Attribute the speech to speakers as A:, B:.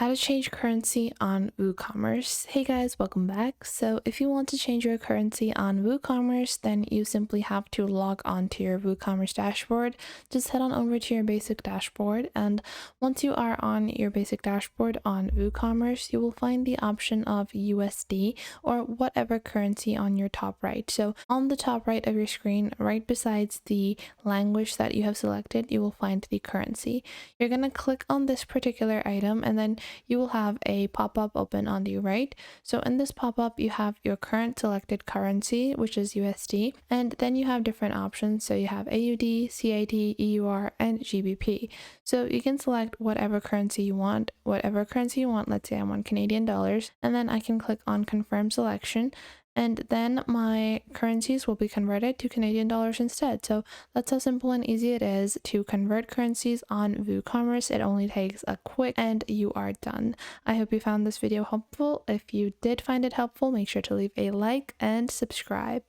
A: How to change currency on WooCommerce. Hey guys, welcome back. So if you want to change your currency on WooCommerce, then you simply have to log on to your WooCommerce dashboard. Just head on over to your basic dashboard, and once you are on your basic dashboard on WooCommerce, you will find the option of USD or whatever currency on your top right. So on the top right of your screen, right besides the language that you have selected, you will find the currency. You're going to click on this particular item, and then you will have a pop-up open on the right. So in this pop-up, you have your current selected currency, which is USD, and then you have different options. So you have AUD, CAD, EUR, and GBP. So you can select whatever currency you want. Let's say I want Canadian dollars, and then I can click on confirm selection, and then my currencies will be converted to Canadian dollars instead. So that's how simple and easy it is to convert currencies on WooCommerce. It only takes a quick and you are done. I hope you found this video helpful. If you did find it helpful, make sure to leave a like and subscribe.